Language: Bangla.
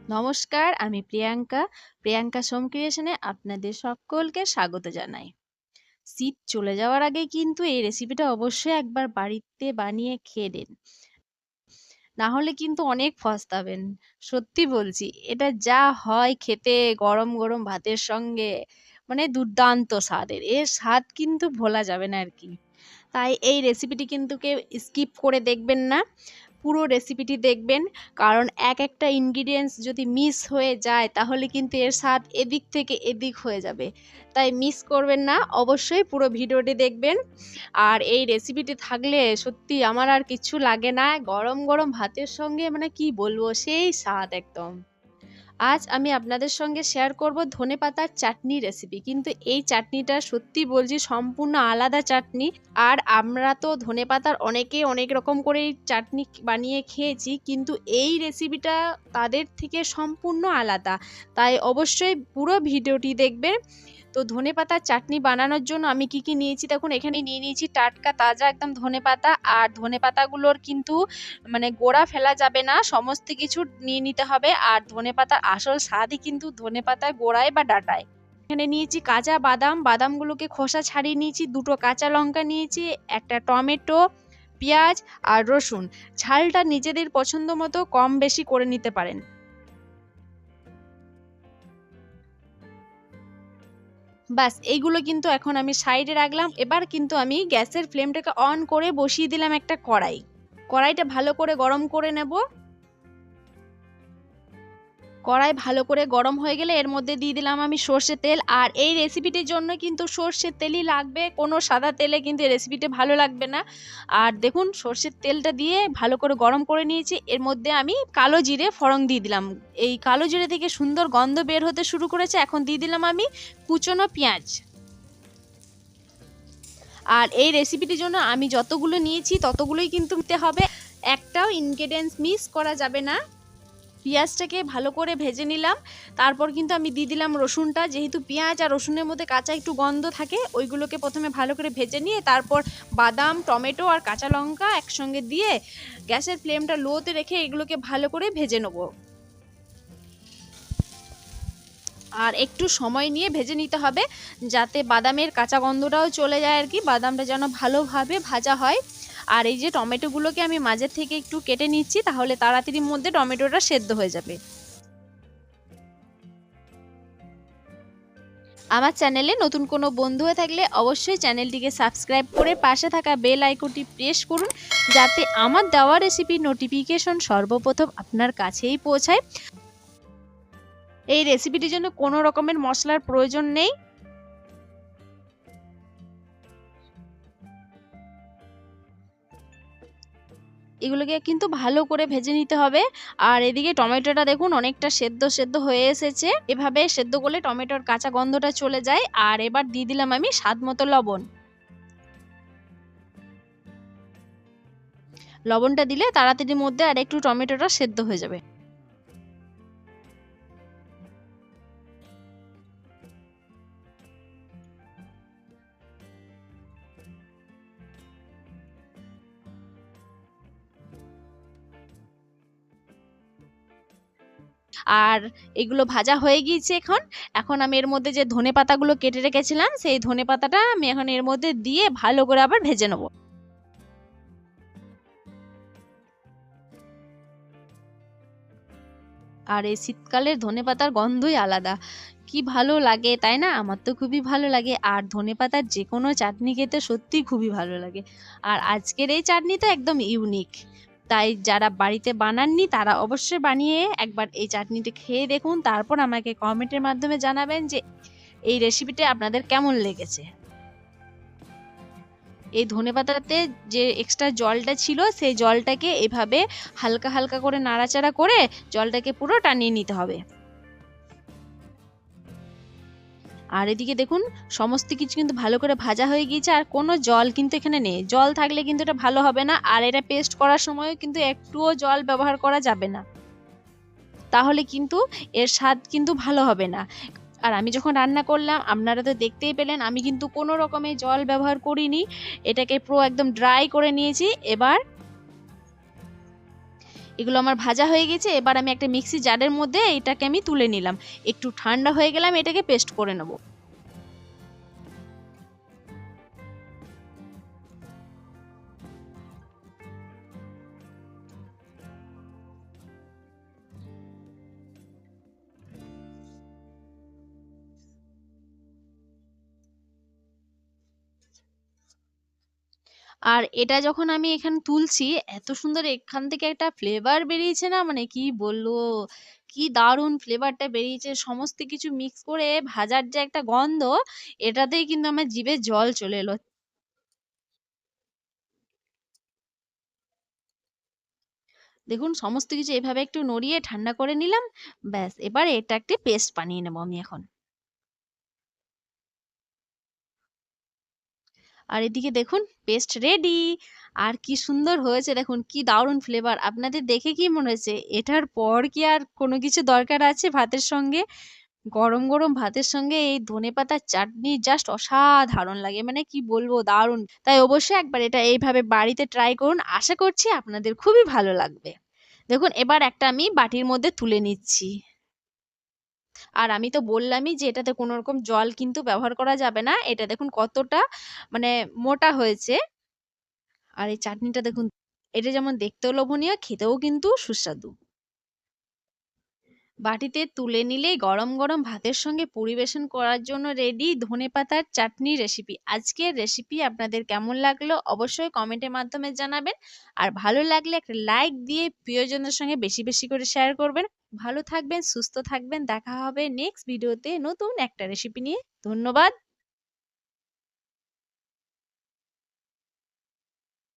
নমস্কার, আমি প্রিয়াঙ্কা সোম ক্রিয়েশনে আপনাদের সকলকে স্বাগত জানাই। শীত চলে যাওয়ার আগে কিন্তু এই রেসিপিটা অবশ্যই একবার বাড়িতে বানিয়ে খেয়ে নিন। না হলে কিন্তু অনেক পস্তাবেন। সত্যি বলছি, এটা যা হয় খেতে গরম গরম ভাতের সঙ্গে, মানে দুর্দান্ত স্বাদের। এর স্বাদ কিন্তু ভোলা যাবে না আরকি। তাই এই রেসিপিটি কিন্তু কেউ স্কিপ করে দেখবেন না। পুরো রেসিপিটি দেখবেন, কারণ একটা ইনগ্রিডিয়েন্টস যদি মিস হয়ে যায় তাহলে কিন্তু এর স্বাদ এদিক থেকে এদিক হয়ে যাবে। তাই মিস করবেন না, অবশ্যই পুরো ভিডিওটি দেখবেন। আর এই রেসিপিটি থাকলে সত্যি আমার আর কিচ্ছু লাগে না। গরম গরম ভাতের সঙ্গে মানে কি বলবো, সেই স্বাদ একদম। আজ আমি আপনাদের সঙ্গে শেয়ার করব ধনেপাতার চাটনি রেসিপি। কিন্তু এই চাটনিটা সত্যি বলছি সম্পূর্ণ আলাদা চাটনি। আর আমরা তো ধনেপাতার অনেকে অনেক রকম করে চাটনি বানিয়ে খেয়েছি, কিন্তু এই রেসিপিটা তাদের থেকে সম্পূর্ণ আলাদা। তাই অবশ্যই পুরো ভিডিওটি দেখবেন। তো ধনেপাতার চাটনি বানানোর জন্য আমি কি নিয়েছি দেখুন, এখানে নিয়ে নিয়েছি টাটকা তাজা একদম ধনেপাতা। আর ধনেপাতাগুলোর কিন্তু মানে গোড়া ফেলা যাবে না, সমস্ত কিছু নিয়ে নিতে হবে। আর ধনেপাতার আসল স্বাদই কিন্তু ধনেপাতার গোড়ায় বা ডাঁটায়। এখানে নিয়েছি কাঁচা বাদাম, বাদামগুলোকে খোসা ছাড়িয়ে নিয়েছি, 2টো কাঁচা লঙ্কা নিয়েছি, একটা টমেটো, পেঁয়াজ আর রসুন। ঝালটা নিজেদের পছন্দ মতো কম বেশি করে নিতে পারেন। বাস এইগুলো কিন্তু এখন আমি সাইডে রাখলাম। এবার কিন্তু আমি গ্যাসের ফ্লেমটাকে অন করে বসিয়ে দিলাম একটা কড়াই। কড়াইটা ভালো করে গরম করে নেব। কড়াই ভালো করে গরম হয়ে গেলে এর মধ্যে দিয়ে দিলাম আমি সর্ষের তেল। আর এই রেসিপিটির জন্য কিন্তু সর্ষের তেলই লাগবে, কোনো সাদা তেলে কিন্তু এই রেসিপিটা ভালো লাগবে না। আর দেখুন সর্ষের তেলটা দিয়ে ভালো করে গরম করে নিয়েছি। এর মধ্যে আমি কালো জিরে ফোড়ন দিয়ে দিলাম। এই কালো জিরে থেকে সুন্দর গন্ধ বের হতে শুরু করেছে। এখন দিয়ে দিলাম আমি কুচনো পেঁয়াজ। আর এই রেসিপিটির জন্য আমি যতগুলো নিয়েছি ততগুলোই কিন্তু নিতে হবে, একটাও ইনগ্রেডিয়েন্টস মিস করা যাবে না। পেঁয়াজটাকে ভালো করে ভেজে নিলাম। তারপর কিন্তু আমি দিয়ে দিলাম রসুনটা। যেহেতু পেঁয়াজ আর রসুনের মধ্যে কাঁচা একটু গন্ধ থাকে, ওইগুলোকে প্রথমে ভালো করে ভেজে নিয়ে তারপর বাদাম, টমেটো আর কাঁচা লঙ্কা একসঙ্গে দিয়ে গ্যাসের ফ্লেমটা লোতে রেখে এগুলোকে ভালো করে ভেজে নেব। আর একটু সময় নিয়ে ভেজে নিতে হবে, যাতে বাদামের কাঁচা গন্ধটাও চলে যায় আর কি, বাদামটা যেন ভালোভাবে ভাজা হয়। আর এই যে টমেটোগুলোকে আমি মাঝের থেকে একটু কেটে নিচ্ছি, তাহলে তাড়াতাড়ির মধ্যে টমেটোটা সেদ্ধ হয়ে যাবে। আমার চ্যানেলে নতুন কোনো বন্ধু হয়ে থাকলে অবশ্যই চ্যানেলটিকে সাবস্ক্রাইব করে পাশে থাকা বেল আইকনটি প্রেস করুন, যাতে আমার দেওয়া রেসিপির নোটিফিকেশন সর্বপ্রথম আপনার কাছেই পৌঁছায়। এই রেসিপিটির জন্য কোনো রকমের মশলার প্রয়োজন নেই। এগুলোকে কিন্তু ভালো করে ভেজে নিতে হবে। আর এদিকে টমেটোটা দেখুন অনেকটা সেদ্ধ হয়ে এসেছে। এভাবে সেদ্ধ করলে টমেটোর কাঁচা গন্ধটা চলে যায়। আর এবার দিয়ে দিলাম আমি স্বাদ মতো লবণ। লবণটা দিলে তাড়াতাড়ির মধ্যে আর একটু টমেটোটা সেদ্ধ হয়ে যাবে। আর এগুলো ভাজা হয়ে গিয়েছে এখন। এখন আমি এর মধ্যে যে ধনেপাতাগুলো কেটে রেখেছিলাম, সেই ধনেপাতাটা আমি এখন এর মধ্যে দিয়ে ভালো করে আবার ভেজে নেব। আর এই শীতকালের ধনেপাতার গন্ধই আলাদা। কি ভালো লাগে তাই না? আমার তো খুবই ভালো লাগে। আর ধনেপাতার যেকোনো চাটনি খেতে সত্যিই খুবই ভালো লাগে। আর আজকের এই চাটনি তো একদম ইউনিক। তাই যারা বাড়িতে বানাননি তারা অবশ্যই বানিয়ে একবার এই চাটনিটা খেয়ে দেখুন। তারপর আমাকে কমেন্টের মাধ্যমে জানাবেন যে এই রেসিপিটা আপনাদের কেমন লেগেছে। এই ধনেপাতাতে যে এক্সট্রা জলটা ছিল সেই জলটাকে এভাবে হালকা হালকা করে নাড়াচাড়া করে জলটাকে পুরো টানিয়ে নিতে হবে। আর এদিকে দেখুন সমস্ত কিছু কিন্তু ভালো করে ভাজা হয়ে গিয়েছে, আর কোনো জল কিন্তু এখানে নেই। জল থাকলে কিন্তু এটা ভালো হবে না। আর এটা পেস্ট করার সময়ও কিন্তু একটুও জল ব্যবহার করা যাবে না, তাহলে কিন্তু এর স্বাদ কিন্তু ভালো হবে না। আর আমি যখন রান্না করলাম আপনারা তো দেখতেই পেলেন, আমি কিন্তু কোনো রকমের জল ব্যবহার করিনি। এটাকে পুরো একদম ড্রাই করে নিয়েছি। এগুলো আমার ভাজা হয়ে গেছে। এবার আমি একটা মিক্সি জারের মধ্যে এটাকে আমি তুলে নিলাম। একটু ঠান্ডা হয়ে গেলে আমি এটাকে পেস্ট করে নেব। আর এটা যখন আমি এখানে তুলছি, এত সুন্দর এখান থেকে একটা ফ্লেভার বেরিয়েছে না, মানে কি বলবো, কি দারুণ ফ্লেভারটা বেরিয়েছে। সমস্ত কিছু মিক্স করে ভাজার যে একটা গন্ধ, এটাতেই কিন্তু আমার জিভে জল চলে এলো। দেখুন সমস্ত কিছু এভাবে একটু নড়িয়ে ঠান্ডা করে নিলাম। ব্যাস, এবার এটা একটি পেস্ট বানিয়ে নেবো আমি এখন। আর এদিকে দেখুন পেস্ট রেডি। আর কি সুন্দর হয়েছে দেখুন, কি দারুণ ফ্লেভার। আপনাদের দেখে কি মনে হয়েছে এটার পর কি আর কোনো কিছু দরকার আছে ভাতের সঙ্গে? গরম গরম ভাতের সঙ্গে এই ধনেপাতার চাটনি জাস্ট অসাধারণ লাগে, মানে কি বলবো, দারুণ। তাই অবশ্যই একবার এটা এইভাবে বাড়িতে ট্রাই করুন, আশা করছি আপনাদের খুবই ভালো লাগবে। দেখুন এবার একটা আমি বাটির মধ্যে তুলে নিচ্ছি। আর আমি তো বললামই যে এটাতে কোনো রকম জল কিন্তু ব্যবহার করা যাবে না। এটা দেখুন কতটা মানে মোটা হয়েছে। আর এই চাটনিটা দেখুন, এটা যেমন দেখতেও লোভনীয়, খেতেও কিন্তু সুস্বাদু। বাটিতে তুলে নিলেই গরম গরম ভাতের সঙ্গে পরিবেশন করার জন্য রেডি ধনেপাতার চাটনি রেসিপি। আজকের রেসিপি আপনাদের কেমন লাগলো অবশ্যই কমেন্টের মাধ্যমে জানাবেন। আর ভালো লাগলে একটা লাইক দিয়ে প্রিয়জনদের সঙ্গে বেশি বেশি করে শেয়ার করবেন। ভালো থাকবেন, সুস্থ থাকবেন। দেখা হবে নেক্সট ভিডিওতে নতুন একটা রেসিপি নিয়ে। ধন্যবাদ।